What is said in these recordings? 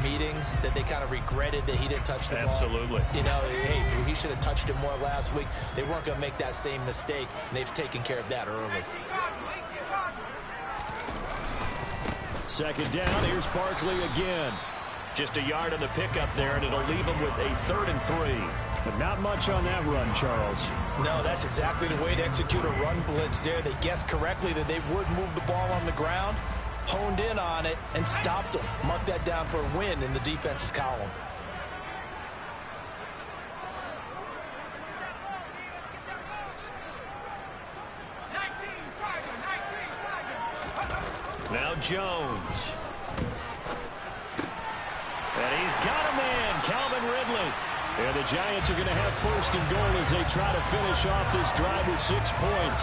meetings that they kind of regretted that he didn't touch the ball? Absolutely. You know, hey, he should have touched it more last week. They weren't going to make that same mistake, and they've taken care of that early. Second down, here's Barkley again. Just a yard on the pickup there, and it'll leave him with a 3rd and 3. But not much on that run, Charles. No, that's exactly the way to execute a run blitz there. They guessed correctly that they would move the ball on the ground, honed in on it, and stopped them. Mark that down for a win in the defense's column. Now Jones. And he's got a man, Calvin Ridley. And the Giants are going to have 1st and goal as they try to finish off this drive with 6 points.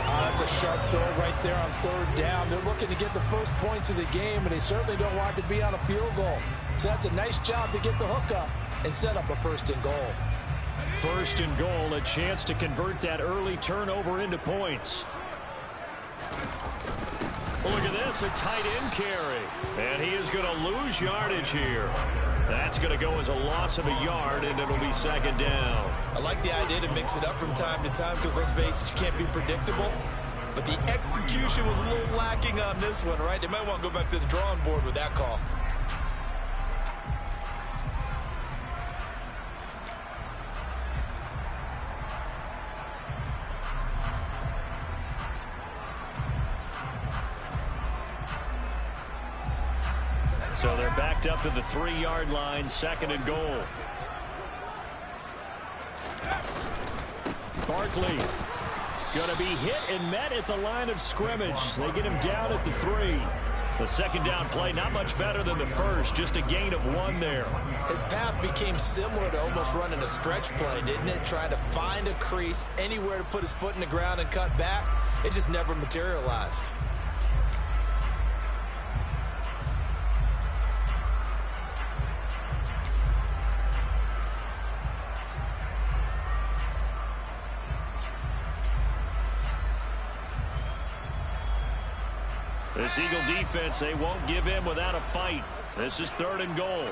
That's a sharp throw right there on 3rd down. They're looking to get the first points of the game, and they certainly don't want it to be on a field goal. So that's a nice job to get the hook up and set up a 1st and goal. 1st and goal, a chance to convert that early turnover into points. Look at this, a tight end carry. And he is going to lose yardage here. That's going to go as a loss of a yard, and it'll be 2nd down. I like the idea to mix it up from time to time because, let's face it, you can't be predictable. But the execution was a little lacking on this one, right? They might want to go back to the drawing board with that call. So they're backed up to the 3-yard line, 2nd and goal. Barkley going to be hit and met at the line of scrimmage. They get him down at the 3. The 2nd down play, not much better than the first, just a gain of 1 there. His path became similar to almost running a stretch play, didn't it? Trying to find a crease, anywhere to put his foot in the ground and cut back. It just never materialized. This Eagle defense, they won't give in without a fight. This is 3rd and goal.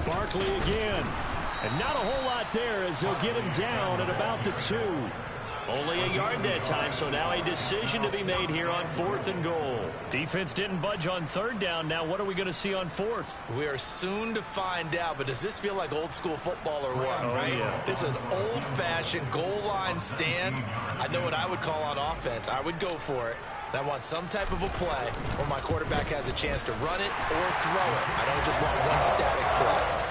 Barkley again. And not a whole lot there as they'll get him down at about the 2. Only a yard that time, so now a decision to be made here on 4th and goal. Defense didn't budge on 3rd down. Now what are we going to see on 4th? We are soon to find out, but does this feel like old school football or what, right? Yeah. This is an old-fashioned goal line stand. I know what I would call on offense. I would go for it. And I want some type of a play where my quarterback has a chance to run it or throw it. I don't just want one static play.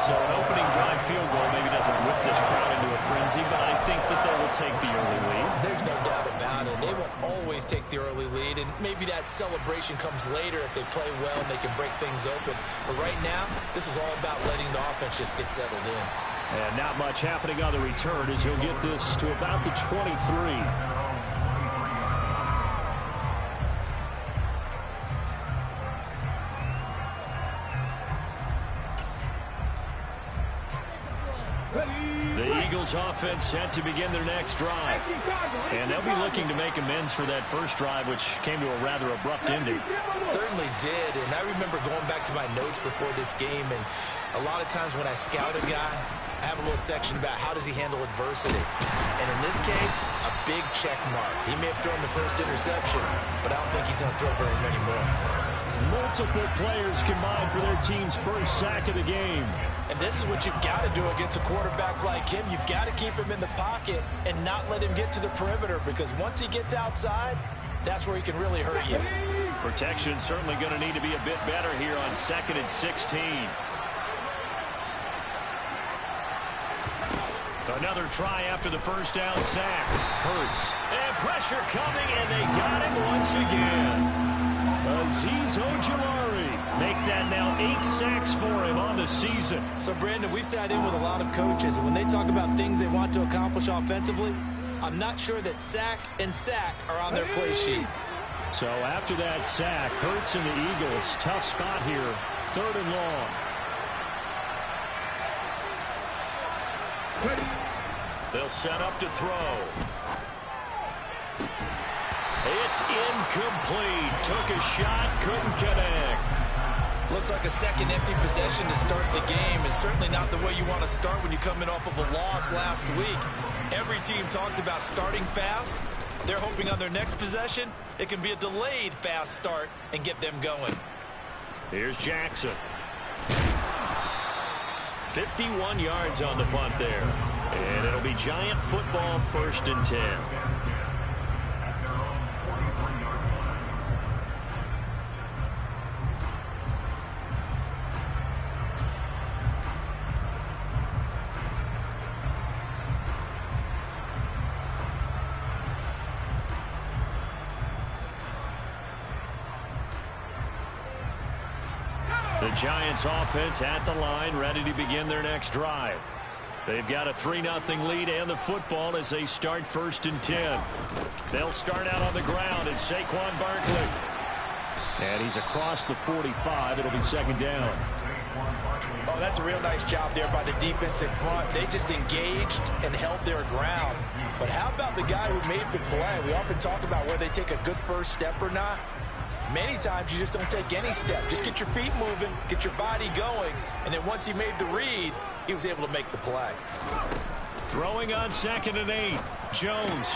So an opening drive field goal maybe doesn't whip this crowd into a frenzy, but I think that they will take the early lead. There's no doubt about it. They will always take the early lead, and maybe that celebration comes later if they play well and they can break things open. But right now, this is all about letting the offense just get settled in. And not much happening on the return as he'll get this to about the 23. The Eagles offense set to begin their next drive. And they'll be looking to make amends for that first drive, which came to a rather abrupt ending. Certainly did, and I remember going back to my notes before this game, and a lot of times when I scout a guy, I have a little section about how does he handle adversity. And in this case, a big check mark. He may have thrown the first interception, but I don't think he's going to throw very many more. Multiple players combined for their team's first sack of the game. And this is what you've got to do against a quarterback like him. You've got to keep him in the pocket and not let him get to the perimeter, because once he gets outside, that's where he can really hurt you. Protection certainly going to need to be a bit better here on 2nd and 16. Another try after the first down sack. Hurts. And pressure coming, and they got him once again. Azeez Ojulari make that now 8 sacks for him on the season. So, Brandon, we sat in with a lot of coaches, and when they talk about things they want to accomplish offensively, I'm not sure that sack and sack are on their play sheet. So after that sack, Hurts and the Eagles, tough spot here, 3rd and long. They'll set up to throw. It's incomplete. Took a shot, couldn't connect. Looks like a second empty possession to start the game, and certainly not the way you want to start when you're coming off of a loss last week. Every team talks about starting fast. They're hoping on their next possession, it can be a delayed fast start and get them going. Here's Jackson. 51 yards on the punt there. And it'll be Giant football, 1st and 10. The Giants offense at the line, ready to begin their next drive. They've got a 3-0 lead and the football as they start 1st and 10. They'll start out on the ground, and Saquon Barkley. And he's across the 45. It'll be 2nd down. Oh, that's a real nice job there by the defense in front. They just engaged and held their ground. But how about the guy who made the play? We often talk about whether they take a good first step or not. Many times you just don't take any step. Just get your feet moving, get your body going, and then once he made the read, he was able to make the play. Throwing on 2nd and 8. Jones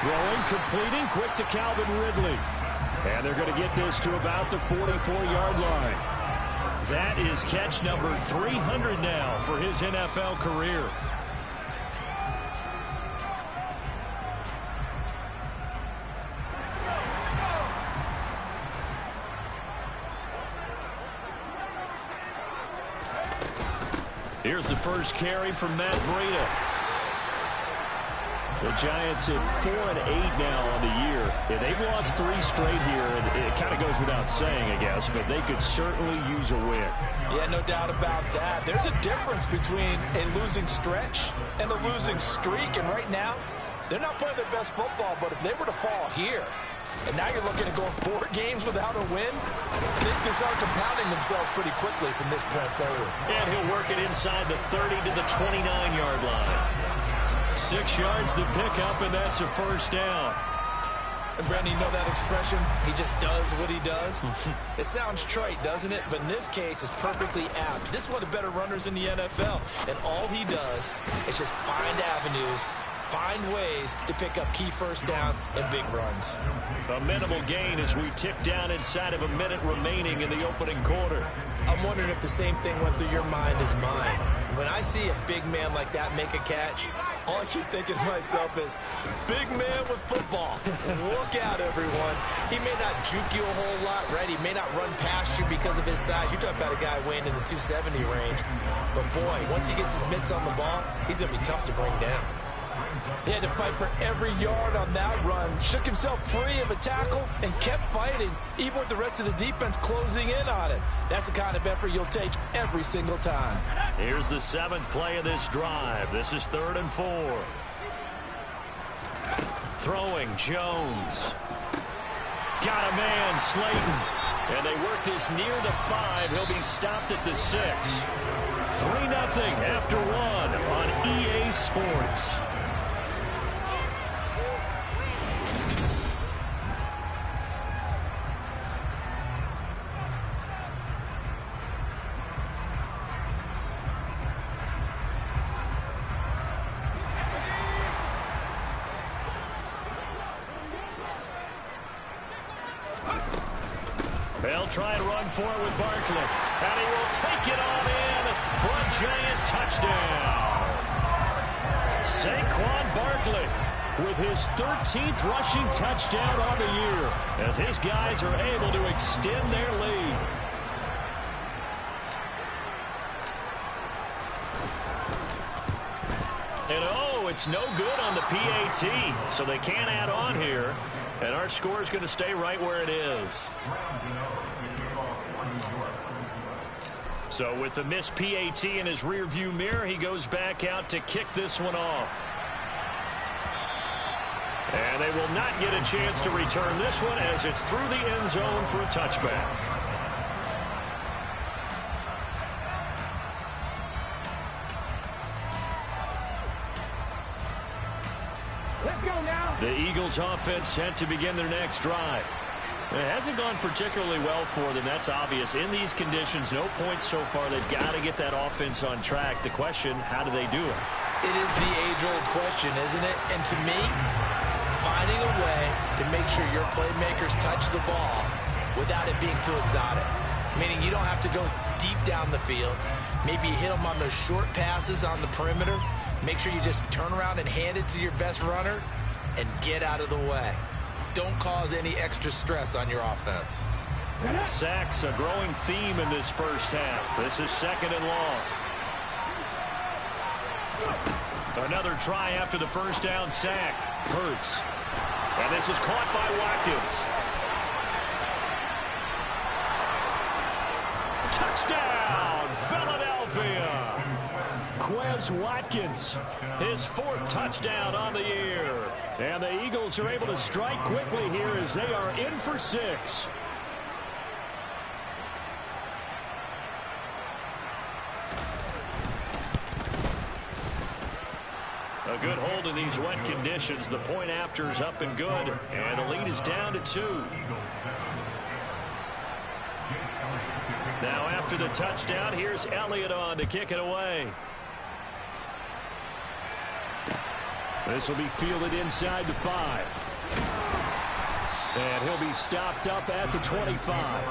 throwing, completing, quick to Calvin Ridley. And they're going to get this to about the 44-yard line. That is catch number 300 now for his NFL career. Here's the first carry from Matt Breida. The Giants at 4-8 now on the year. Yeah, they've lost 3 straight here, and it kind of goes without saying, I guess, but they could certainly use a win. Yeah, no doubt about that. There's a difference between a losing stretch and a losing streak, and right now, they're not playing their best football, but if they were to fall here, and now you're looking at going 4 games without a win, things can start compounding themselves pretty quickly from this point forward. And he'll work it inside the 30 to the 29-yard line. 6 yards to pick up, and that's a 1st down. And Brandon, you know that expression? He just does what he does. It sounds trite, doesn't it? But in this case, it's perfectly apt. This is one of the better runners in the NFL, and all he does is just find avenues, find ways to pick up key first downs and big runs. A minimal gain as we tick down inside of a minute remaining in the opening quarter. I'm wondering if the same thing went through your mind as mine. When I see a big man like that make a catch, all I keep thinking to myself is, big man with football. Look out, everyone. He may not juke you a whole lot, right? He may not run past you because of his size. You talk about a guy weighing in the 270 range. But, boy, once he gets his mitts on the ball, he's going to be tough to bring down. He had to fight for every yard on that run. Shook himself free of a tackle and kept fighting, even with the rest of the defense closing in on him. That's the kind of effort you'll take every single time. Here's the 7th play of this drive. This is 3rd and 4. Throwing, Jones. Got a man, Slayton. And they work this near the 5. He'll be stopped at the 6. 3-0 after 1 on EA Sports. They'll try and run for it with Barkley. And he will take it on in for a Giant touchdown. Saquon Barkley with his 13th rushing touchdown on the year as his guys are able to extend their lead. And oh, it's no good on the PAT, so they can't add on here. And our score is going to stay right where it is. So with the missed PAT in his rearview mirror, he goes back out to kick this one off. And they will not get a chance to return this one as it's through the end zone for a touchback. Let's go now. The Eagles offense set to begin their next drive. It hasn't gone particularly well for them. That's obvious. In these conditions, no points so far. They've got to get that offense on track. The question, how do they do it? It is the age-old question, isn't it? And to me, finding a way to make sure your playmakers touch the ball without it being too exotic. Meaning you don't have to go deep down the field. Maybe you hit them on those short passes on the perimeter. Make sure you just turn around and hand it to your best runner and get out of the way. Don't cause any extra stress on your offense. Sacks, a growing theme in this first half. This is 2nd and long. Another try after the first down sack. Hurts. And this is caught by Watkins. Touchdown, Philadelphia. Quez Watkins, his 4th touchdown on the year. And the Eagles are able to strike quickly here as they are in for 6. A good hold in these wet conditions. The point after is up and good. And the lead is down to 2. Now after the touchdown, here's Elliott on to kick it away. This will be fielded inside the 5. And he'll be stopped up at the 25.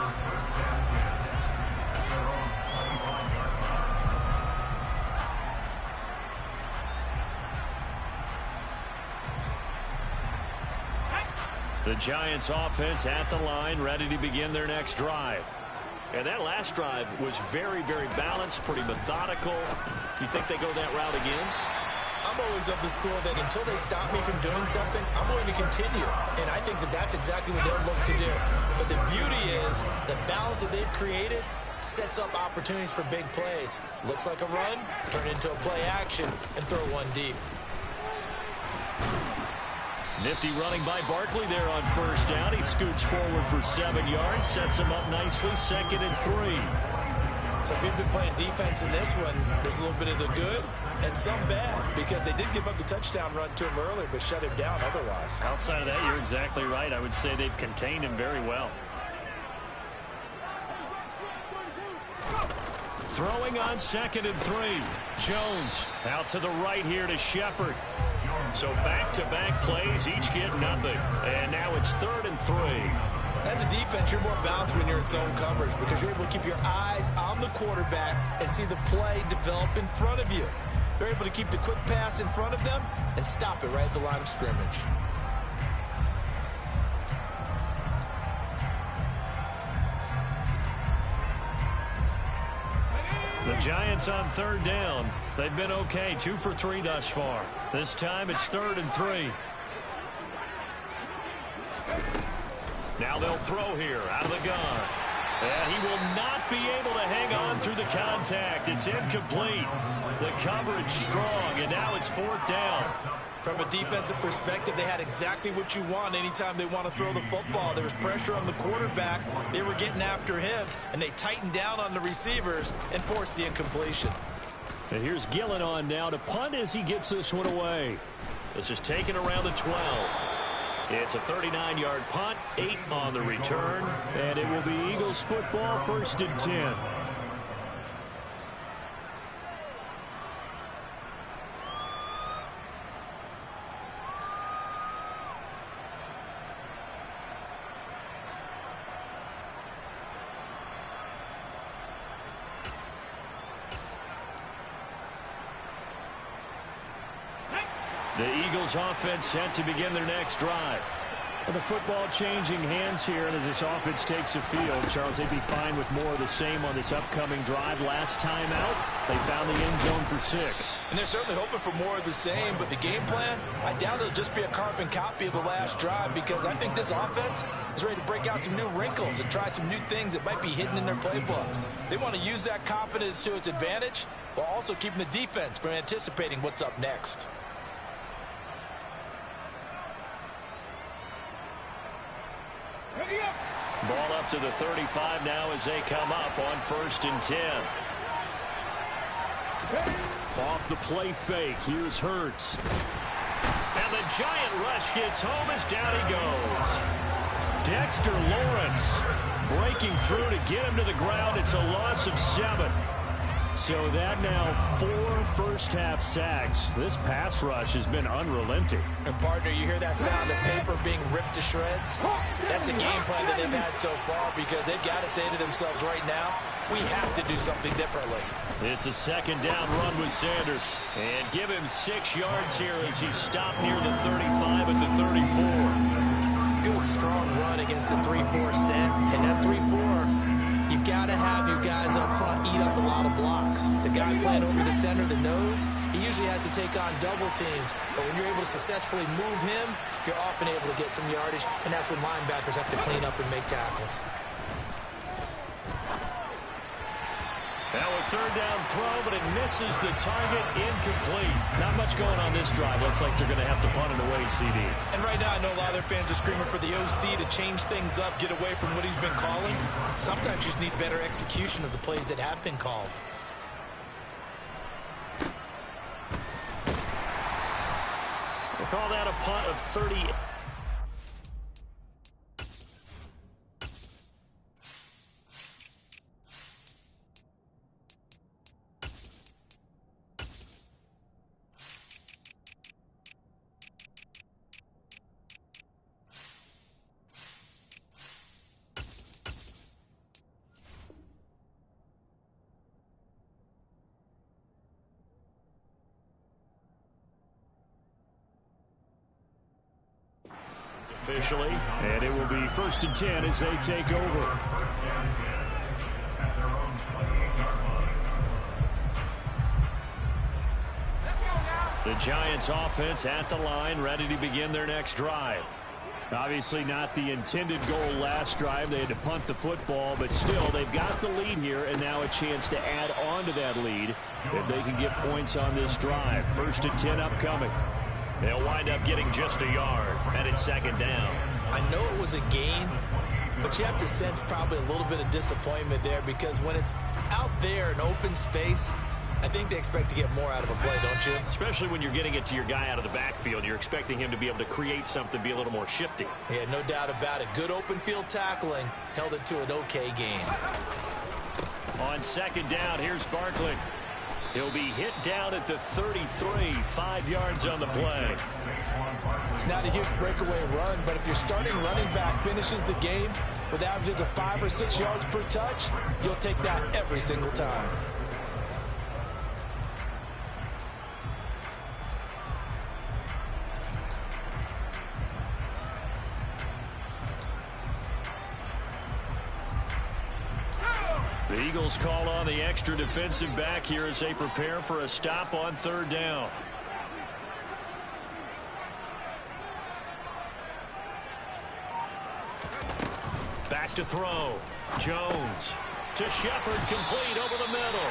The Giants offense at the line, ready to begin their next drive. And that last drive was very, very balanced, pretty methodical. Do you think they go that route again? I'm always of the school that until they stop me from doing something, I'm going to continue. And I think that that's exactly what they'll look to do. But the beauty is the balance that they've created sets up opportunities for big plays. Looks like a run, turn it into a play action, and throw one deep. Nifty running by Barkley there on first down. He scoots forward for 7 yards, sets him up nicely, 2nd and 3. So if you've been playing defense in this one, there's a little bit of the good and some bad, because they did give up the touchdown run to him earlier, but shut him down otherwise. Outside of that, you're exactly right. I would say they've contained him very well. Throwing on 2nd and 3. Jones out to the right here to Shepard. So back-to-back plays, each get nothing. And now it's 3rd and 3. As a defense, you're more balanced when you're in zone coverage because you're able to keep your eyes on the quarterback and see the play develop in front of you. They're able to keep the quick pass in front of them and stop it right at the line of scrimmage. The Giants on 3rd down. They've been okay, 2 for 3 thus far. This time it's 3rd and 3. Now they'll throw here out of the gun. And he will not be able to hang on through the contact. It's incomplete. The coverage strong, and now it's 4th down. From a defensive perspective, they had exactly what you want anytime they want to throw the football. There was pressure on the quarterback. They were getting after him, and they tightened down on the receivers and forced the incompletion. And here's Gillen on now to punt as he gets this one away. This is taken around the 12. It's a 39-yard punt, 8 on the return, and it will be Eagles football, 1st and 10. The Eagles offense set to begin their next drive. Well, the football changing hands here, and as this offense takes the field, Charles, they'd be fine with more of the same on this upcoming drive. Last time out, they found the end zone for 6. And they're certainly hoping for more of the same, but the game plan, I doubt it'll just be a carbon copy of the last drive, because I think this offense is ready to break out some new wrinkles and try some new things that might be hidden in their playbook. They want to use that confidence to its advantage while also keeping the defense from anticipating what's up next. Ball up to the 35 now as they come up on 1st and 10. Off the play fake, here's Hurts. And the giant rush gets home as down he goes. Dexter Lawrence breaking through to get him to the ground. It's a loss of 7. So that now 4 first-half sacks. This pass rush has been unrelenting. And, partner, you hear that sound of paper being ripped to shreds? That's a game plan that they've had so far because they've got to say to themselves right now, we have to do something differently. It's a second down run with Sanders. And give him 6 yards here as he's stopped near the 35 at the 34. Good, strong run against the 3-4 set. And that 3-4... you got to have your guys up front eat up a lot of blocks. The guy playing over the center, the nose, he usually has to take on double teams. But when you're able to successfully move him, you're often able to get some yardage, and that's when linebackers have to clean up and make tackles. Now a third down throw, but it misses the target, incomplete. Not much going on this drive. Looks like they're going to have to punt it away, CD. And right now I know a lot of their fans are screaming for the OC to change things up, get away from what he's been calling. Sometimes you just need better execution of the plays that have been called. They call that a punt of 30. Officially, and it will be 1st and 10 as they take over. The Giants offense at the line, ready to begin their next drive. Obviously not the intended goal last drive. They had to punt the football, but still they've got the lead here and now a chance to add on to that lead if they can get points on this drive. 1st and 10 upcoming. They'll wind up getting just a yard, and it's 2nd down. I know it was a gain, but you have to sense probably a little bit of disappointment there because when it's out there in open space, I think they expect to get more out of a play, don't you? Especially when you're getting it to your guy out of the backfield. You're expecting him to be able to create something, be a little more shifty. Yeah, no doubt about it. Good open field tackling held it to an okay gain. On 2nd down, here's Barkley. He'll be hit down at the 33, 5 yards on the play. It's not a huge breakaway run, but if your starting running back finishes the game with averages of 5 or 6 yards per touch, you'll take that every single time. The Eagles call on the extra defensive back here as they prepare for a stop on 3rd down. Back to throw. Jones to Shepard, complete over the middle.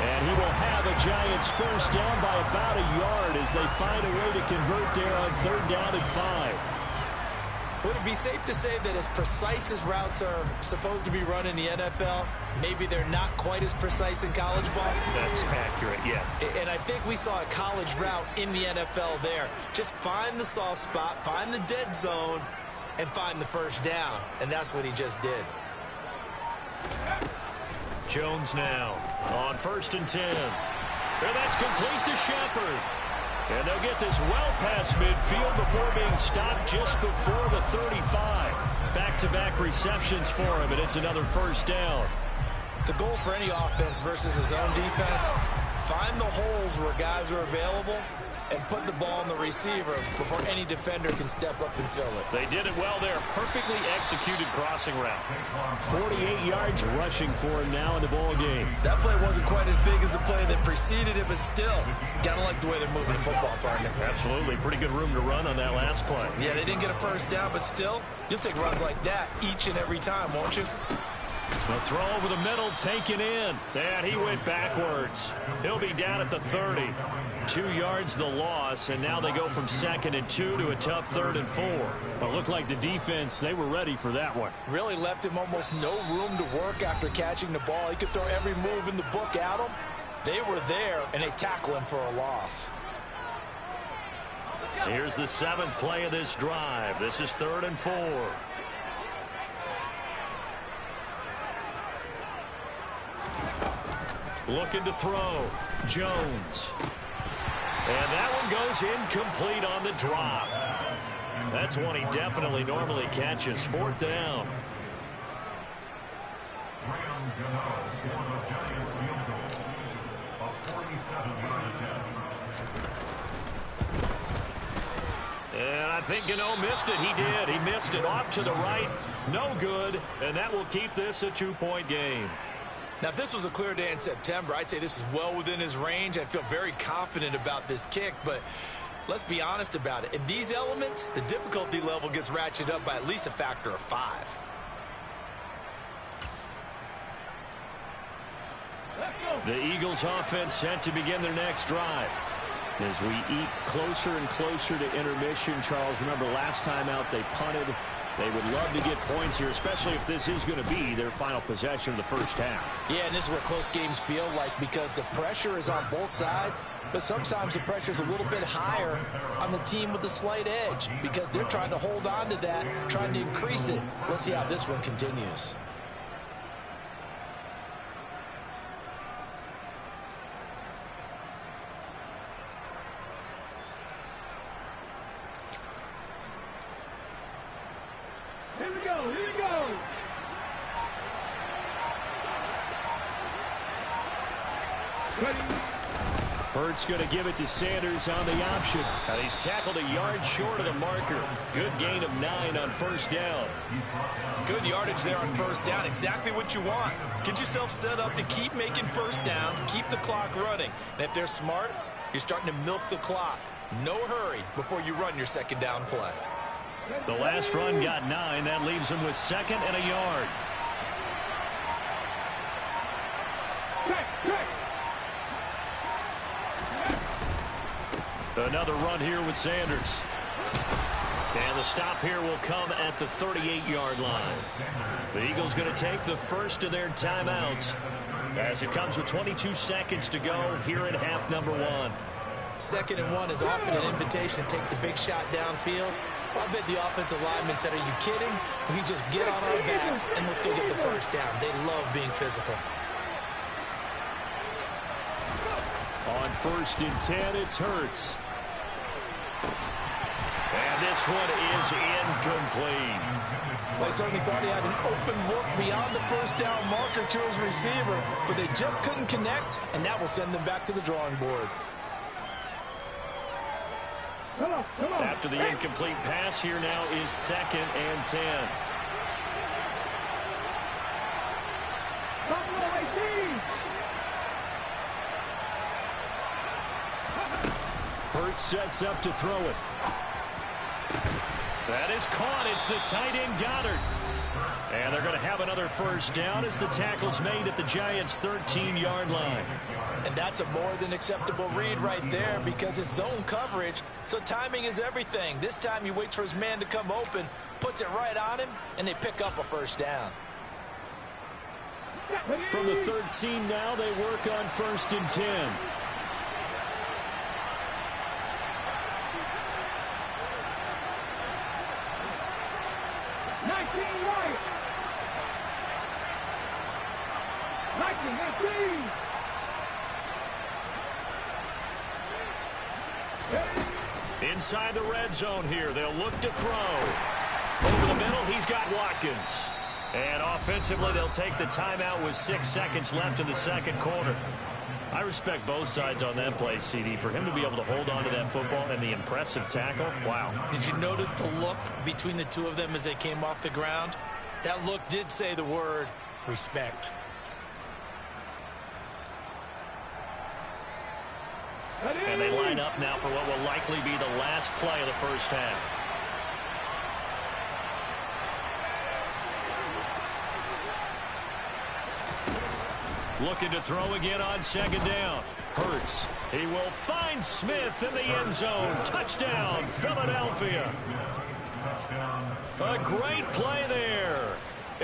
And he will have a Giants 1st down by about a yard as they find a way to convert there on 3rd down and 5. Would it be safe to say that as precise as routes are supposed to be run in the NFL, maybe they're not quite as precise in college ball? That's accurate, yeah. And I think we saw a college route in the NFL there. Just find the soft spot, find the dead zone, and find the 1st down. And that's what he just did. Jones now on 1st and 10. And that's complete to Shepard. And they'll get this well past midfield before being stopped just before the 35. Back-to-back receptions for him, and it's another 1st down. The goal for any offense versus his own defense, find the holes where guys are available and put the ball in the receiver before any defender can step up and fill it. They did it well there. Perfectly executed crossing route. 48 yards rushing for him now in the ball game. That play wasn't quite as big as the play that preceded it, but still, gotta like the way they're moving the football, partner. Absolutely. Pretty good room to run on that last play. Yeah, they didn't get a 1st down, but still, you'll take runs like that each and every time, won't you? The throw over the middle taken in. And he went backwards. He'll be down at the 30. 2 yards the loss, and now they go from 2nd and 2 to a tough 3rd and 4. Well, it looked like the defense, they were ready for that one. Really left him almost no room to work after catching the ball. He could throw every move in the book at him. They were there, and they tackle him for a loss. Here's the 7th play of this drive. This is 3rd and 4. Looking to throw. Jones. And that one goes incomplete on the drop. That's one he definitely normally catches. 4th down. And I think Gano missed it. He did. He missed it off to the right. No good. And that will keep this a 2-point game. Now, if this was a clear day in September, I'd say this is well within his range. I'd feel very confident about this kick, but let's be honest about it. In these elements, the difficulty level gets ratcheted up by at least a factor of 5. The Eagles offense set to begin their next drive. As we eat closer and closer to intermission, Charles, remember last time out they punted. They would love to get points here, especially if this is going to be their final possession of the first half. Yeah, and this is what close games feel like because the pressure is on both sides, but sometimes the pressure is a little bit higher on the team with the slight edge because they're trying to hold on to that, trying to increase it. Let's see how this one continues. Hurts going to give it to Sanders on the option. And he's tackled a yard short of the marker. Good gain of 9 on 1st down. Good yardage there on 1st down. Exactly what you want. Get yourself set up to keep making 1st downs, keep the clock running. And if they're smart, you're starting to milk the clock. No hurry before you run your 2nd down play. The last run got 9. That leaves him with 2nd and a yard. Another run here with Sanders. And the stop here will come at the 38-yard line. The Eagles going to take the first of their timeouts as it comes with 22 seconds to go here in half number 1. 2nd and 1 is often an invitation to take the big shot downfield. I bet the offensive lineman said, are you kidding? We just get on our backs and let's go get the 1st down. They love being physical. On 1st and 10, it's Hurts. And this one is incomplete. They certainly thought he had an open look beyond the 1st down marker to his receiver, but they just couldn't connect, and that will send them back to the drawing board. After the incomplete pass, here now is 2nd and 10. Hurts sets up to throw it. That is caught. It's the tight end Goddard. And they're going to have another 1st down as the tackle's made at the Giants' 13-yard line. And that's a more than acceptable read right there because it's zone coverage, so timing is everything. This time he waits for his man to come open, puts it right on him, and they pick up a 1st down. From the 13 now, they work on 1st and 10. Inside the red zone here. They'll look to throw. Over the middle, he's got Watkins. And offensively, they'll take the timeout with 6 seconds left in the 2nd quarter. I respect both sides on that play, CD. For him to be able to hold on to that football and the impressive tackle, wow. Did you notice the look between the two of them as they came off the ground? That look did say the word respect. And they line up now for what will likely be the last play of the 1st half. Looking to throw again on 2nd down. Hurts. He will find Smith in the end zone. Touchdown, Philadelphia. A great play there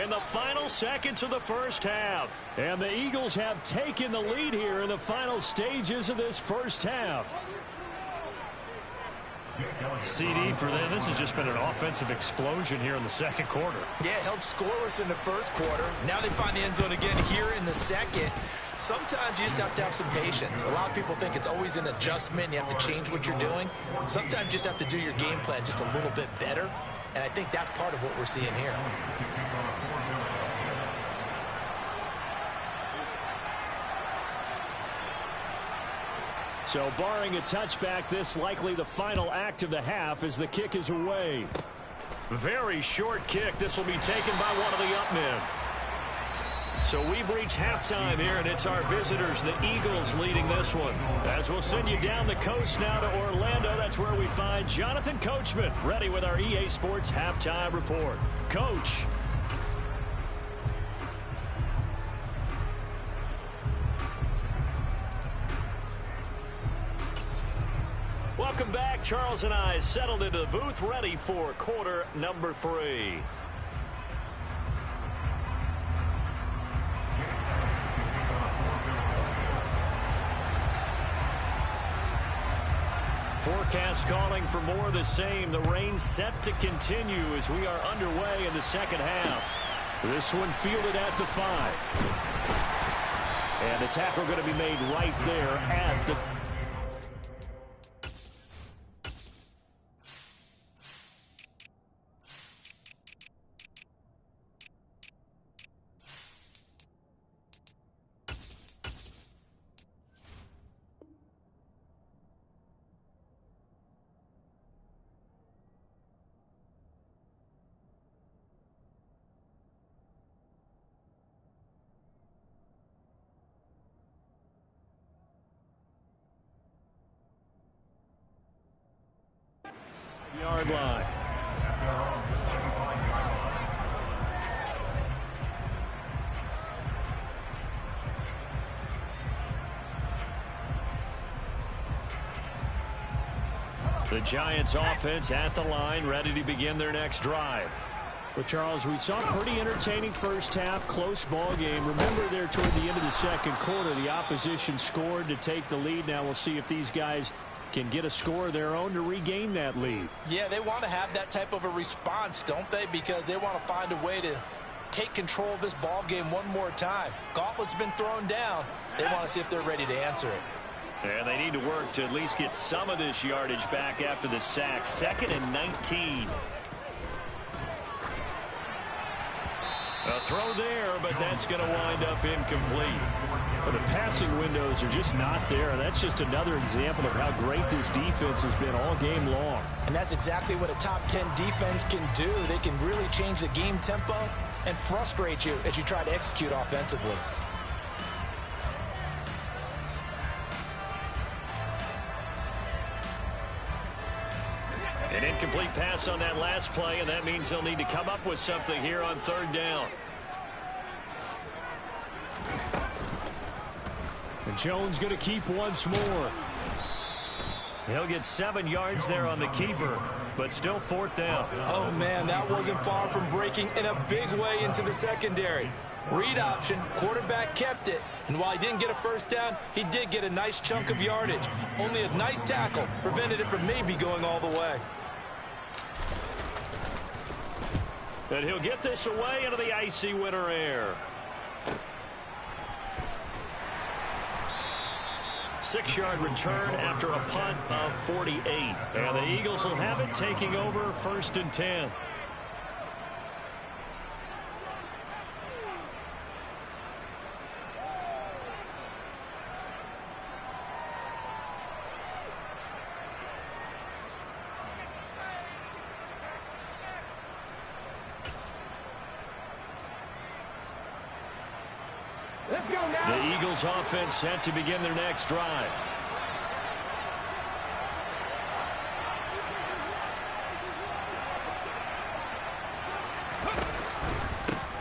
in the final seconds of the 1st half. And the Eagles have taken the lead here in the final stages of this 1st half. CD for them. This has just been an offensive explosion here in the second quarter. Yeah, held scoreless in the first quarter. Now they find the end zone again here in the second. Sometimes you just have to have some patience. A lot of people think it's always an adjustment. You have to change what you're doing. Sometimes you just have to do your game plan just a little bit better. And I think that's part of what we're seeing here. So barring a touchback, this likely the final act of the half as the kick is away. Very short kick. This will be taken by one of the up men. So we've reached halftime here, and it's our visitors, the Eagles, leading this one. As we'll send you down the coast now to Orlando, that's where we find Jonathan Coachman, ready with our EA Sports Halftime Report. Coach. Welcome back. Charles and I settled into the booth, ready for quarter number 3. Forecast calling for more of the same. The rain set to continue as we are underway in the second half. This one fielded at the 5. And the tackle going to be made right there at the... yard line. The Giants offense at the line, ready to begin their next drive. Well, Charles, we saw a pretty entertaining first half, close ball game. Remember there toward the end of the second quarter, the opposition scored to take the lead. Now we'll see if these guys can get a score of their own to regain that lead. Yeah, they want to have that type of a response, don't they? Because they want to find a way to take control of this ball game one more time. Gauntlet's been thrown down. They want to see if they're ready to answer it. And they need to work to at least get some of this yardage back after the sack. 2nd and 19. A throw there, but that's going to wind up incomplete. Well, the passing windows are just not there. That's just another example of how great this defense has been all game long. And that's exactly what a top 10 defense can do. They can really change the game tempo and frustrate you as you try to execute offensively. An incomplete pass on that last play, and that means they'll need to come up with something here on 3rd down. And Jones going to keep once more. He'll get 7 yards there on the keeper, but still 4th down. Oh, man, that wasn't far from breaking in a big way into the secondary. Read option, quarterback kept it, and while he didn't get a first down, he did get a nice chunk of yardage. Only a nice tackle prevented it from maybe going all the way. And he'll get this away into the icy winter air. 6-yard return after a punt of 48. And the Eagles will have it, taking over 1st and 10. The Eagles offense set to begin their next drive.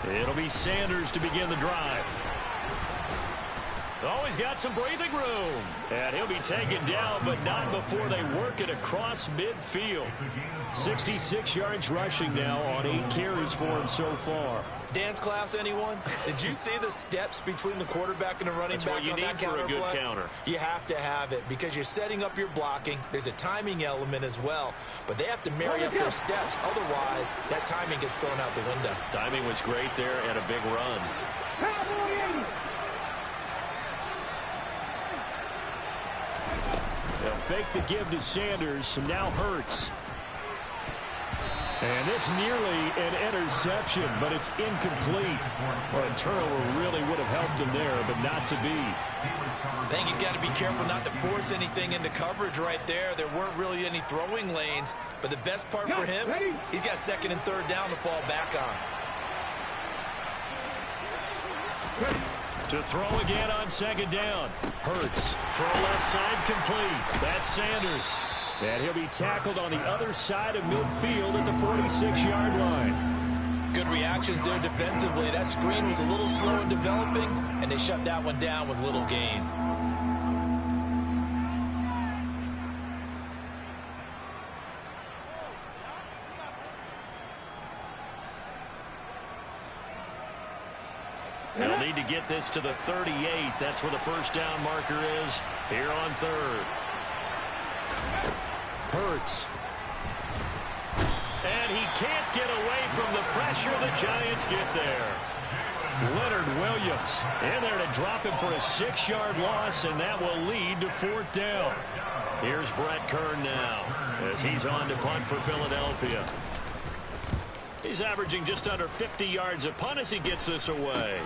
It'll be Sanders to begin the drive. Oh, he's got some breathing room. And he'll be taken down, but not before they work it across midfield. 66 yards rushing now on 8 carries for him so far. Dance class, anyone? Did you see the steps between the quarterback and the running That's back what you on need that for counter a good play? counter. You have to have it because you're setting up your blocking. There's a timing element as well, but they have to marry up their steps. Otherwise, that timing gets thrown out the window. Timing was great there and a big run. They'll fake the give to Sanders, and now Hurts. And this nearly an interception, but it's incomplete. Well, a turnover really would have helped him there, but not to be. I think he's got to be careful not to force anything into coverage right there. There weren't really any throwing lanes, but the best part for him, he's got 2nd and 3rd down to fall back on. To throw again on 2nd down. Hurts. Throw left side complete. That's Sanders. And he'll be tackled on the other side of midfield at the 46-yard line. Good reactions there defensively. That screen was a little slow in developing, and they shut that one down with little gain. They'll need to get this to the 38. That's where the first down marker is here on 3rd. Hurts. And he can't get away from the pressure. The Giants get there. Leonard Williams in there to drop him for a 6-yard loss, and that will lead to 4th down. Here's Brett Kern now as he's on to punt for Philadelphia. He's averaging just under 50 yards a punt as he gets this away.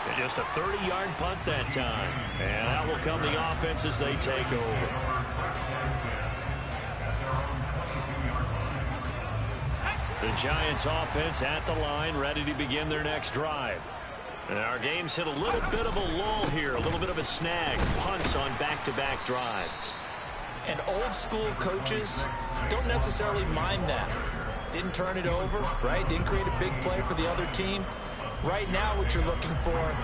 And just a 30-yard punt that time. And out will come the offense as they take over. The Giants offense at the line, ready to begin their next drive. And our game's hit a little bit of a lull here, a little bit of a snag. Punts on back-to-back drives. And old school coaches don't necessarily mind that. Didn't turn it over, right? Didn't create a big play for the other team. Right now what you're looking for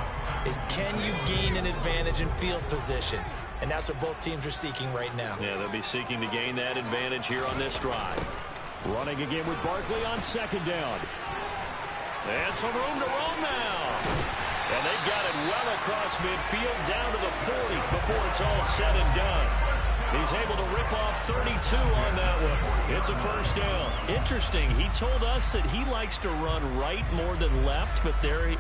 is can you gain an advantage in field position? And that's what both teams are seeking right now. Yeah, they'll be seeking to gain that advantage here on this drive. Running again with Barkley on 2nd down. And some room to roam now. And they've got it well across midfield down to the 40 before it's all said and done. He's able to rip off 32 on that one. It's a first down. Interesting. He told us that he likes to run right more than left, but there he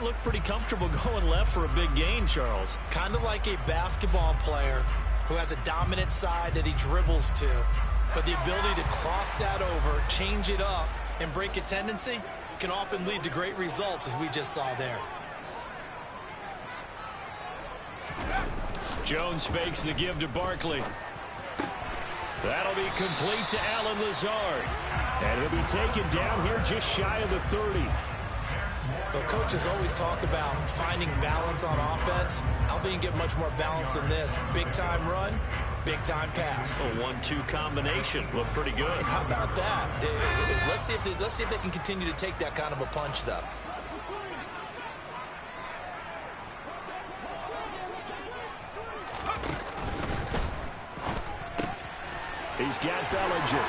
looked pretty comfortable going left for a big gain, Charles. Kind of like a basketball player who has a dominant side that he dribbles to, but the ability to cross that over, change it up, and break a tendency can often lead to great results, as we just saw there. Jones fakes the give to Barkley. That'll be complete to Allen Lazard. And he'll be taken down here just shy of the 30. Well, coaches always talk about finding balance on offense. I don't think you can get much more balance than this. Big-time run, big-time pass. A 1-2 combination. Looked pretty good. How about that? Let's see if they can continue to take that kind of a punch, though. He's got Bellinger.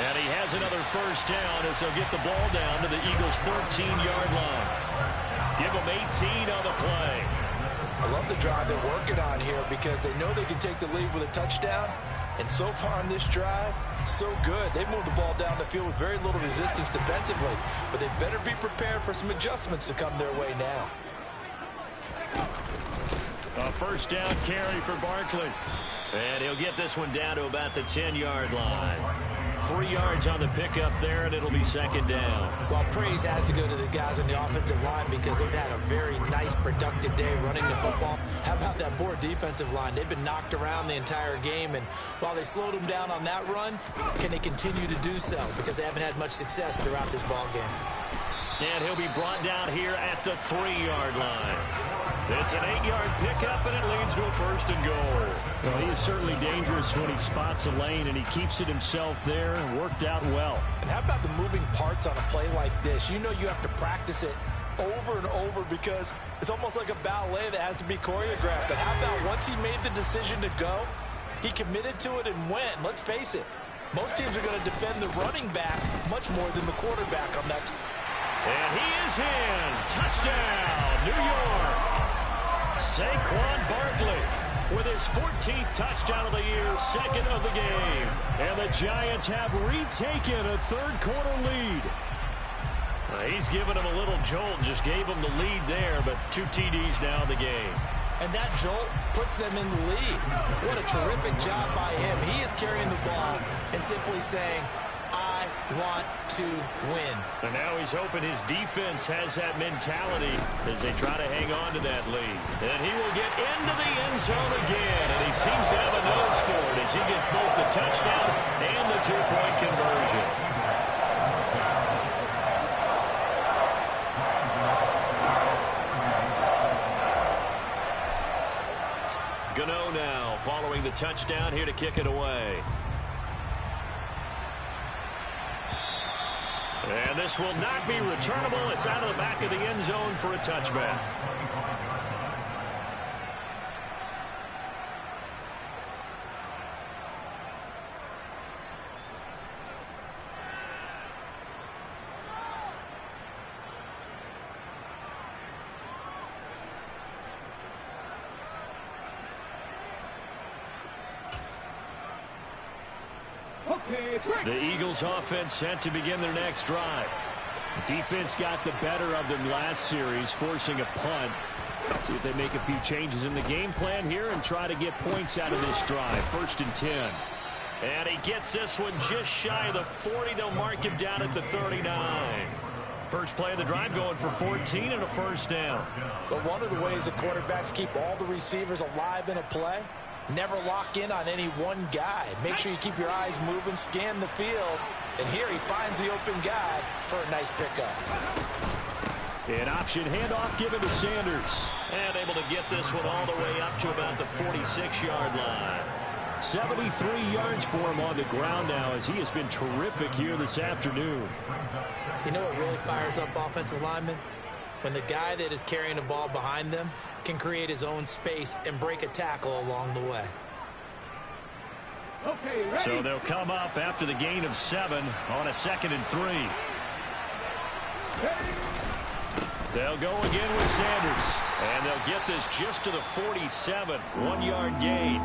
And he has another first down as they'll get the ball down to the Eagles' 13-yard line. Give them 18 on the play. I love the drive they're working on here because they know they can take the lead with a touchdown. And so far on this drive, so good. They moved the ball down the field with very little resistance defensively. But they better be prepared for some adjustments to come their way now. A first down carry for Barkley. And he'll get this one down to about the 10-yard line. 3 yards on the pickup there, and it'll be 2nd down. Well, praise has to go to the guys on the offensive line because they've had a very nice, productive day running the football. How about that poor defensive line? They've been knocked around the entire game, and while they slowed them down on that run, can they continue to do so? Because they haven't had much success throughout this ball game. And he'll be brought down here at the 3-yard line. It's an 8-yard pickup, and it leads to a 1st and goal. Well, he is certainly dangerous when he spots a lane, and he keeps it himself there and worked out well. And how about the moving parts on a play like this? You know you have to practice it over and over because it's almost like a ballet that has to be choreographed. But how about once he made the decision to go, he committed to it and went. Let's face it, most teams are going to defend the running back much more than the quarterback on that. And he is in. Touchdown, New York. Saquon Barkley with his 14th touchdown of the year, second of the game. And the Giants have retaken a third-quarter lead. He's given him a little jolt, just gave him the lead there, but 2 TDs now in the game. And that jolt puts them in the lead. What a terrific job by him. He is carrying the ball and simply saying, I want to win. And now he's hoping his defense has that mentality as they try to hang on to that lead. And he will get into the end zone again, and he seems to have a nose for it as he gets both the touchdown and the 2-point conversion. Gano now following the touchdown here to kick it away. And this will not be returnable. It's out of the back of the end zone for a touchback. The Eagles offense set to begin their next drive. Defense got the better of them last series, forcing a punt. See if they make a few changes in the game plan here and try to get points out of this drive. 1st and 10. And he gets this one just shy of the 40. They'll mark him down at the 39. First play of the drive going for 14 and a first down. But one of the ways the quarterbacks keep all the receivers alive in a play, never lock in on any one guy. Make sure you keep your eyes moving, scan the field. And here he finds the open guy for a nice pickup. An option handoff given to Sanders. And able to get this one all the way up to about the 46-yard line. 73 yards for him on the ground now as he has been terrific here this afternoon. You know what really fires up offensive linemen? When the guy that is carrying the ball behind them can create his own space and break a tackle along the way. Okay, so they'll come up after the gain of 7 on a 2nd and 3. They'll go again with Sanders. And they'll get this just to the 47. 1-yard gain.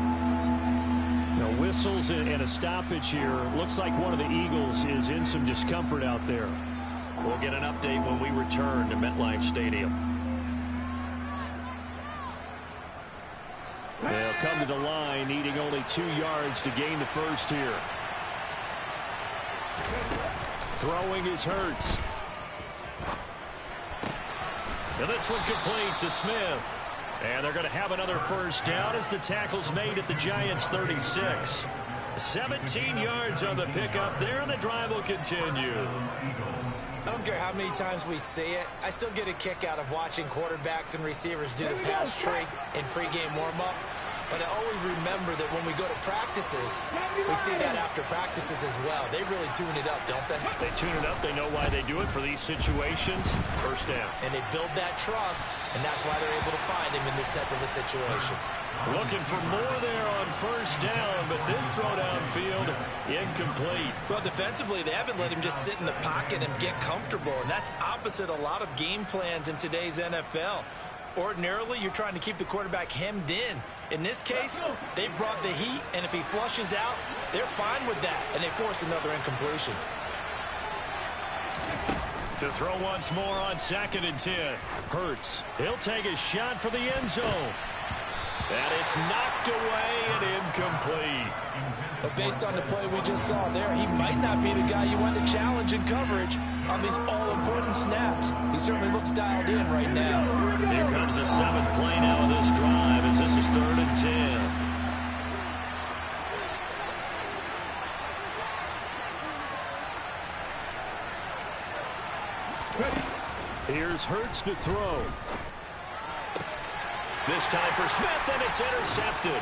Now whistles and a stoppage here. Looks like one of the Eagles is in some discomfort out there. We'll get an update when we return to MetLife Stadium. They'll come to the line, needing only 2 yards to gain the first here. Throwing is Hurts. And this one complete to Smith. And they're going to have another first down as the tackle's made at the Giants' 36. 17 yards on the pickup there, and the drive will continue. I don't care how many times we see it. I still get a kick out of watching quarterbacks and receivers do the pass tree in pregame warm-up. But I always remember that when we go to practices, we see that after practices as well. They really tune it up, don't they? They tune it up. They know why they do it for these situations. First down. And they build that trust, and that's why they're able to find him in this type of a situation. Looking for more there on first down, but this throw downfield incomplete. Well, defensively, they haven't let him just sit in the pocket and get comfortable, and that's opposite a lot of game plans in today's NFL. Ordinarily, you're trying to keep the quarterback hemmed in. In this case, they brought the heat, and if he flushes out, they're fine with that, and they force another incompletion. To throw once more on 2nd and 10. Hurts. He'll take a shot for the end zone. And it's knocked away and incomplete. But based on the play we just saw there, he might not be the guy you want to challenge in coverage on these all-important snaps. He certainly looks dialed in right now. Here comes the 7th play now of this drive as this is 3rd and 10. Here's Hurts to throw. This time for Smith, and it's intercepted.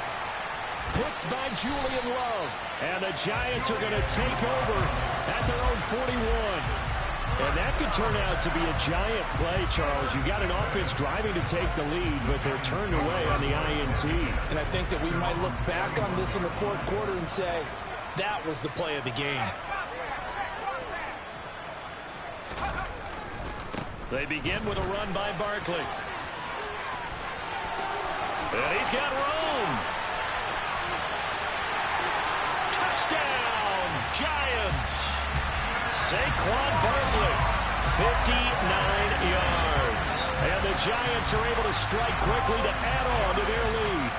Picked by Julian Love. And the Giants are going to take over at their own 41. And that could turn out to be a giant play, Charles. You got an offense driving to take the lead, but they're turned away on the INT. And I think that we might look back on this in the fourth quarter and say, that was the play of the game. They begin with a run by Barkley. And he's got room. Touchdown, Giants. Saquon Barkley, 59 yards. And the Giants are able to strike quickly to add on to their lead.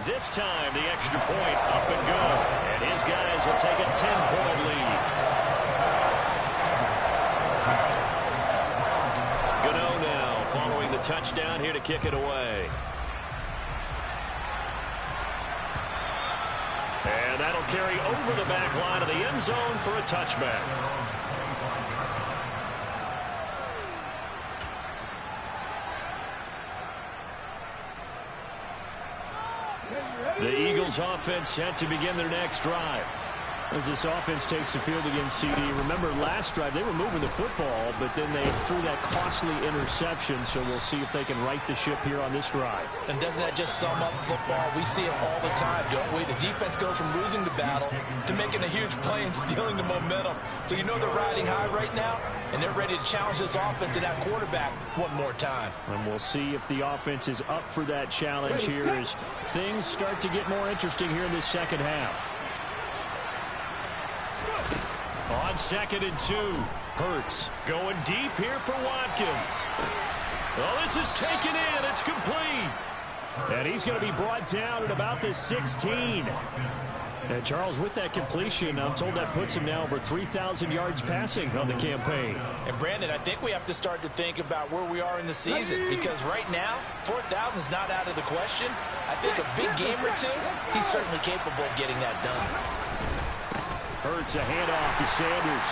This time, the extra point up and good. And his guys will take a 10-point lead. Gano now following the touchdown here to kick it away. And that'll carry over the back line of the end zone for a touchback. The Eagles offense set to begin their next drive. As this offense takes the field against CD. Remember, last drive, they were moving the football, but then they threw that costly interception, so we'll see if they can right the ship here on this drive. And doesn't that just sum up football? We see it all the time, don't we? The defense goes from losing the battle to making a huge play and stealing the momentum. So you know they're riding high right now, and they're ready to challenge this offense and that quarterback one more time. And we'll see if the offense is up for that challenge here as things start to get more interesting here in this second half. On 2nd and 2, Hurts going deep here for Watkins. Well, this is taken in. It's complete. And he's going to be brought down at about the 16. And Charles, with that completion, I'm told that puts him now over 3,000 yards passing on the campaign. And Brandon, I think we have to start to think about where we are in the season, because right now, 4,000 is not out of the question. I think a big game or two, he's certainly capable of getting that done. Hurts a handoff to Sanders.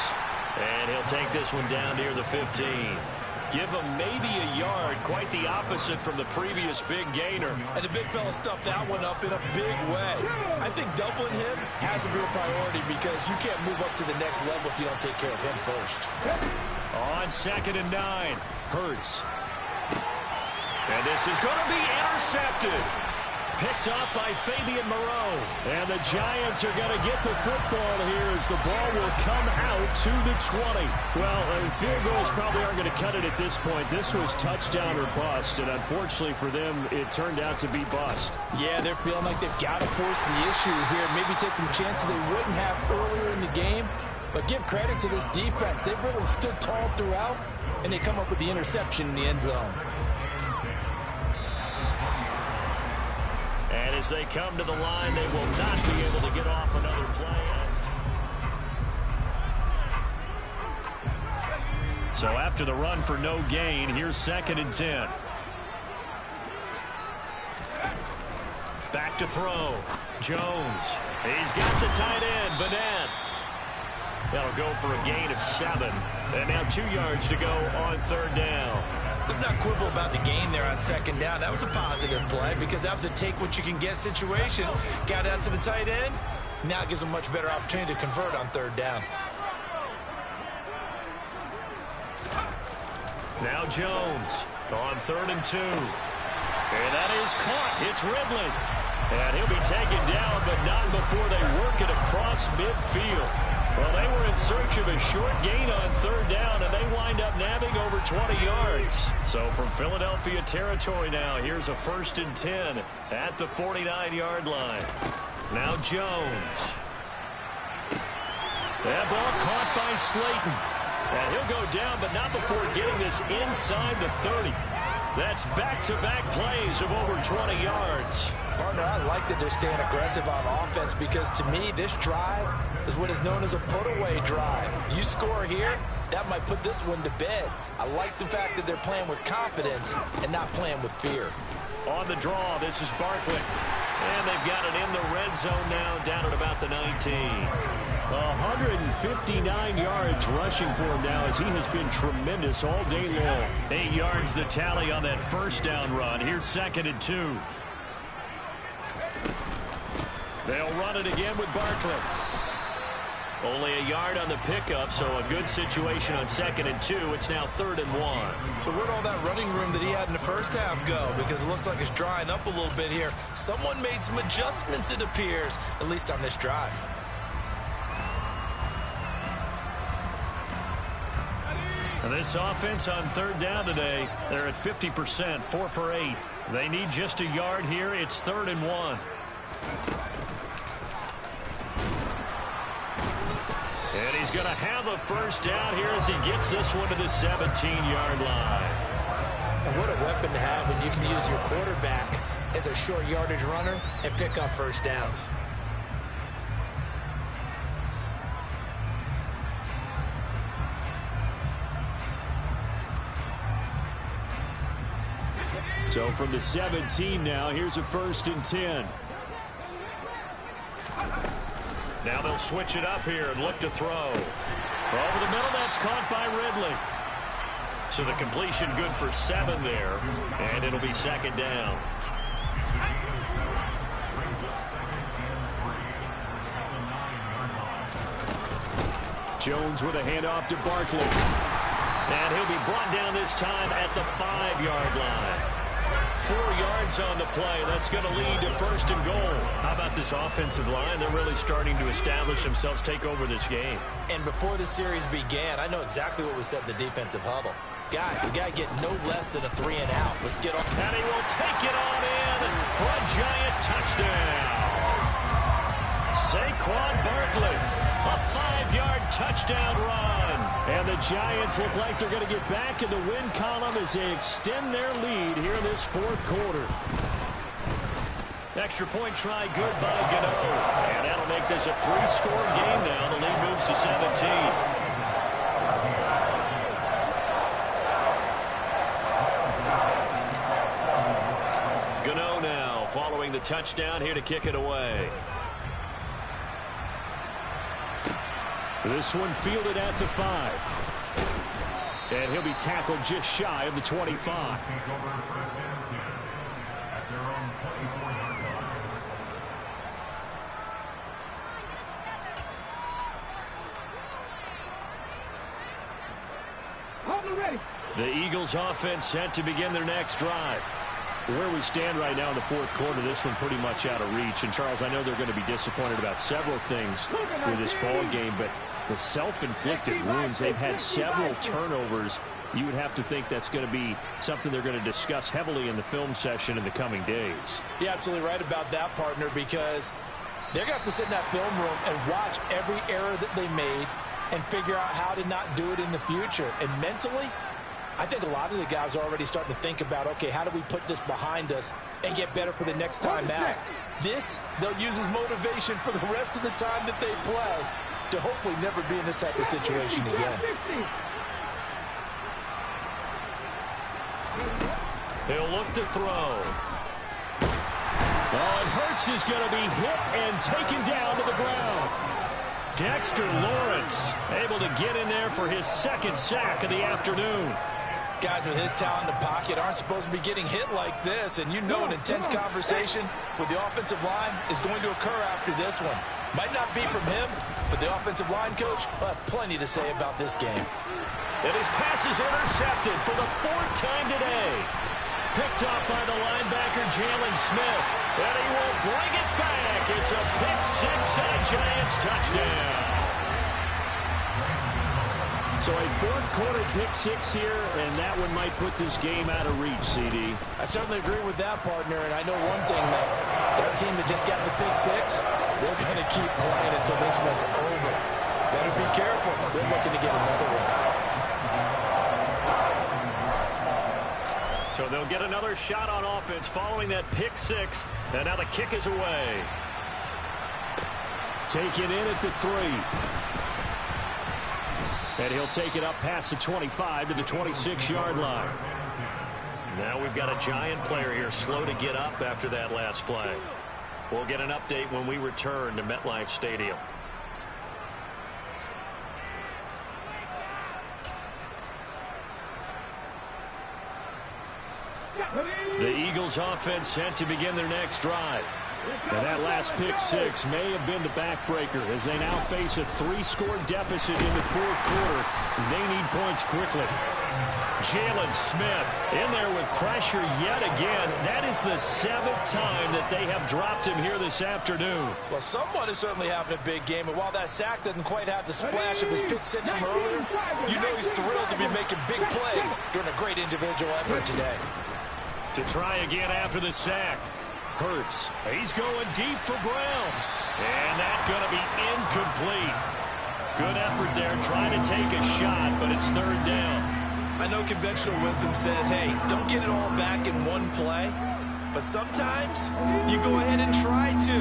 And he'll take this one down near the 15. Give him maybe a yard, quite the opposite from the previous big gainer. And the big fella stuffed that one up in a big way. I think doubling him has a real priority because you can't move up to the next level if you don't take care of him first. On 2nd and 9, Hurts. And this is going to be intercepted. Picked up by Fabian Moreau. And the Giants are going to get the football here as the ball will come out to the 20. Well, field goals probably aren't going to cut it at this point. This was touchdown or bust, and unfortunately for them, it turned out to be bust. Yeah, they're feeling like they've got to force the issue here. Maybe take some chances they wouldn't have earlier in the game. But give credit to this defense. They've really stood tall throughout, and they come up with the interception in the end zone. And as they come to the line, they will not be able to get off another play. So after the run for no gain, here's 2nd and 10. Back to throw. Jones. He's got the tight end, Vanette. That'll go for a gain of 7. And now 2 yards to go on 3rd down. Let's not quibble about the gain there on 2nd down. That was a positive play because that was a take-what-you-can-get situation. Got out to the tight end. Now it gives them a much better opportunity to convert on 3rd down. Now Jones on 3rd and 2. And that is caught. It's Ridley. And he'll be taken down, but not before they work it across midfield. Well, they were in search of a short gain on 3rd down, and they wind up nabbing over 20 yards. So from Philadelphia territory now, here's a 1st and 10 at the 49-yard line. Now Jones. That ball caught by Slayton. And he'll go down, but not before getting this inside the 30. That's back-to-back plays of over 20 yards. Partner, I like that they're staying aggressive on offense because, to me, this drive is what is known as a put-away drive. You score here, that might put this one to bed. I like the fact that they're playing with confidence and not playing with fear. On the draw, this is Barkley. And they've got it in the red zone now, down at about the 19. 159 yards rushing for him now as he has been tremendous all day long. 8 yards the tally on that 1st down run. Here's 2nd and 2. They'll run it again with Barkley. Only a yard on the pickup, so a good situation on 2nd and 2. It's now 3rd and 1. So where'd all that running room that he had in the first half go? Because it looks like it's drying up a little bit here. Someone made some adjustments, it appears, at least on this drive. And this offense on 3rd down today, they're at 50%, 4 for 8. They need just a yard here. It's 3rd and 1. And he's going to have a first down here as he gets this one to the 17-yard line. And what a weapon to have when you can use your quarterback as a short yardage runner and pick up first downs. So from the 17 now, here's a 1st and 10. Now they'll switch it up here and look to throw. Over the middle, that's caught by Ridley. So the completion good for 7 there, and it'll be 2nd down. Jones with a handoff to Barkley. And he'll be brought down this time at the 5-yard line. 4 yards on the play. That's going to lead to 1st and goal. How about this offensive line? They're really starting to establish themselves, take over this game. And before the series began, I know exactly what we said in the defensive huddle. Guys, we got to get no less than a 3 and out. Let's get on. And he will take it on in for a giant touchdown. Saquon Barkley, a 5-yard touchdown run. And the Giants look like they're going to get back in the win column as they extend their lead here in this 4th quarter. Extra point try good by Gano. And that'll make this a 3-score game now. The lead moves to 17. Gano now following the touchdown here to kick it away. This one fielded at the 5. And he'll be tackled just shy of the 25. The Eagles offense set to begin their next drive. Where we stand right now in the 4th quarter, this one pretty much out of reach. And, Charles, I know they're going to be disappointed about several things with this ball game, but the self-inflicted wounds, they've had several turnovers. You would have to think that's going to be something they're going to discuss heavily in the film session in the coming days. You're absolutely right about that, partner, because they're going to have to sit in that film room and watch every error that they made and figure out how to not do it in the future. And mentally, I think a lot of the guys are already starting to think about, okay, how do we put this behind us and get better for the next time out? This, they'll use as motivation for the rest of the time that they play to hopefully never be in this type of situation again. He'll look to throw. Oh, and Hurts is going to be hit and taken down to the ground. Dexter Lawrence able to get in there for his 2nd sack of the afternoon. Guys with his talent in the pocket aren't supposed to be getting hit like this, and you know an intense conversation with the offensive line is going to occur after this one. Might not be from him, but the offensive line coach will have plenty to say about this game. And his pass is intercepted for the 4th time today. Picked up by the linebacker, Jalen Smith. And he will bring it back. It's a pick 6 and a Giants touchdown. So a 4th quarter pick 6 here, and that one might put this game out of reach, CD. I certainly agree with that, partner, and I know one thing, that team that just got the pick 6, they're going to keep playing until this one's over. Better be careful. They're looking to get another one. So they'll get another shot on offense following that pick 6, and now the kick is away. Taken in at the 3. And he'll take it up past the 25 to the 26-yard line. Now we've got a Giant player here slow to get up after that last play. We'll get an update when we return to MetLife Stadium. The Eagles offense set to begin their next drive. And that last pick six may have been the backbreaker as they now face a 3-score deficit in the fourth quarter. They need points quickly. Jalen Smith in there with pressure yet again. That is the 7th time that they have dropped him here this afternoon. Well, someone is certainly having a big game, and while that sack doesn't quite have the splash of his pick six from earlier, you know he's thrilled to be making big plays during a great individual effort today. To try again after the sack. Hurts. He's going deep for Brown. And that's going to be incomplete. Good effort there trying to take a shot, but it's 3rd down. I know conventional wisdom says, hey, don't get it all back in one play. But sometimes you go ahead and try to.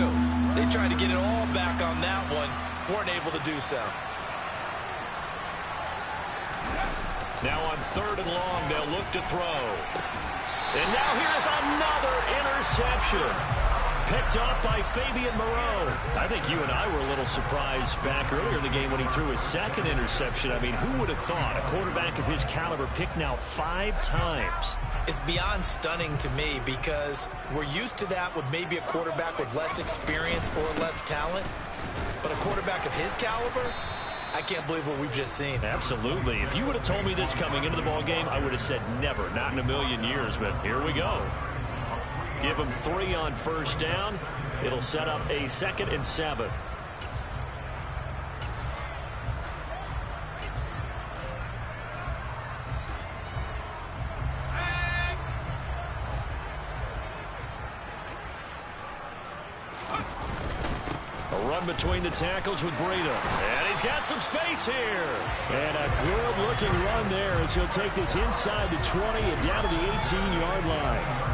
They tried to get it all back on that one. Weren't able to do so. Now on 3rd and long, they'll look to throw. And now here's another interception. Picked off by Fabian Moreau. I think you and I were a little surprised back earlier in the game when he threw his 2nd interception. I mean, who would have thought a quarterback of his caliber picked now 5 times? It's beyond stunning to me because we're used to that with maybe a quarterback with less experience or less talent. But a quarterback of his caliber, I can't believe what we've just seen. Absolutely. If you would have told me this coming into the ballgame, I would have said never, not in a million years. But here we go. Give him 3 on 1st down. It'll set up a 2nd and 7. A run between the tackles with Breida. And he's got some space here. And a good-looking run there as he'll take this inside the 20 and down to the 18-yard line.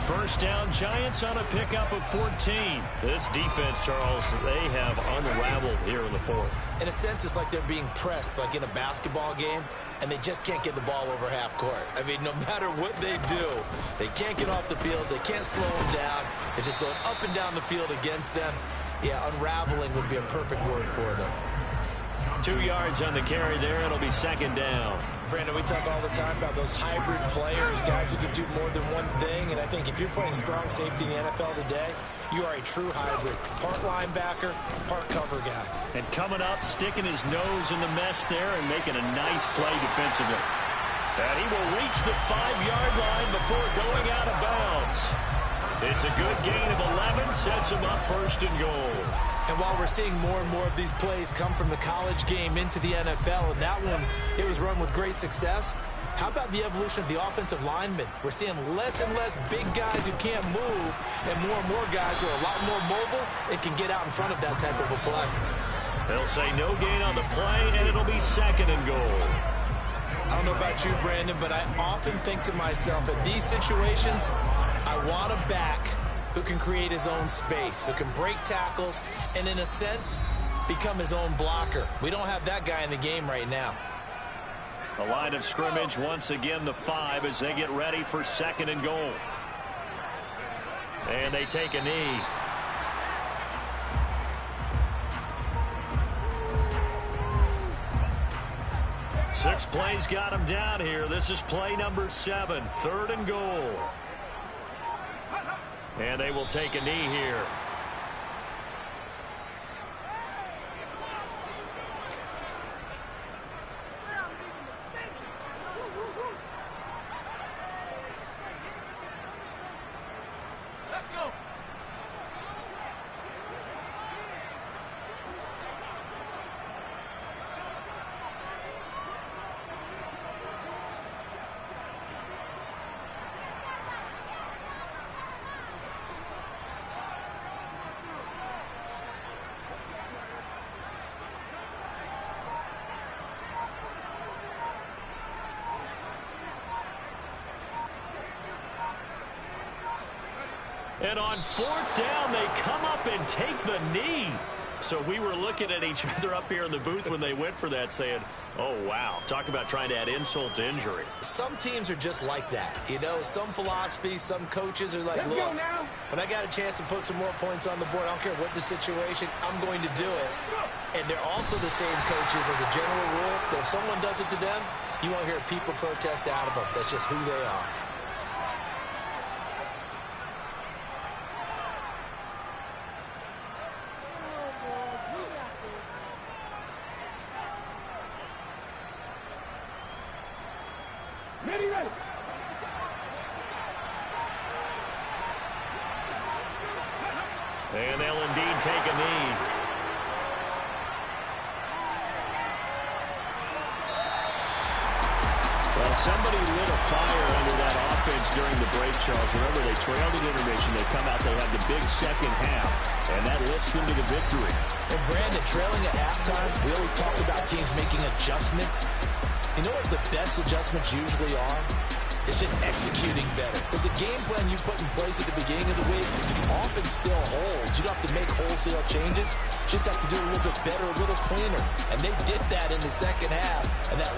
1st down, Giants on a pickup of 14. This defense, Charles, they have unraveled here in the 4th. In a sense, it's like they're being pressed, like in a basketball game, and they just can't get the ball over half court. I mean, no matter what they do, they can't get off the field. They can't slow them down. They're just going up and down the field against them. Yeah, unraveling would be a perfect word for them. 2 yards on the carry there. It'll be 2nd down. Brandon, we talk all the time about those hybrid players, guys who can do more than one thing. And I think if you're playing strong safety in the NFL today, you are a true hybrid. Part linebacker, part cover guy. And coming up, sticking his nose in the mess there and making a nice play defensively. And he will reach the 5-yard line before going out of bounds. It's a good gain of 11, sets him up 1st and goal. And while we're seeing more and more of these plays come from the college game into the NFL, and that one, it was run with great success, how about the evolution of the offensive linemen? We're seeing less and less big guys who can't move and more guys who are a lot more mobile and can get out in front of that type of a play. They'll say no gain on the play, and it'll be 2nd and goal. I don't know about you, Brandon, but I often think to myself, in these situations, I want a back who can create his own space, who can break tackles, and in a sense, become his own blocker. We don't have that guy in the game right now. The line of scrimmage once again the 5 as they get ready for 2nd and goal. And they take a knee. Six plays got him down here. This is play number 7, 3rd and goal. And they will take a knee here. Let's go. And on 4th down, they come up and take the knee. So we were looking at each other up here in the booth when they went for that saying, oh, wow, talk about trying to add insult to injury. Some teams are just like that. You know, some philosophies, some coaches are like, look, when I got a chance to put some more points on the board, I don't care what the situation, I'm going to do it. And they're also the same coaches as a general rule that if someone does it to them, you won't hear people protest out of them. That's just who they are. And they'll indeed take a knee. Well, somebody lit a fire under that offense during the break, Charles. Remember, they trailed at intermission. They come out, they have the big second half, and that lifts them to the victory. And Brandon, trailing at halftime, we always talk about teams making adjustments. You know what the best adjustments usually are? It's just executing better. Because the game plan you put in place at the beginning of the week often still holds. You don't have to make wholesale changes. You just have to do it a little bit better, a little cleaner. And they did that in the second half. And that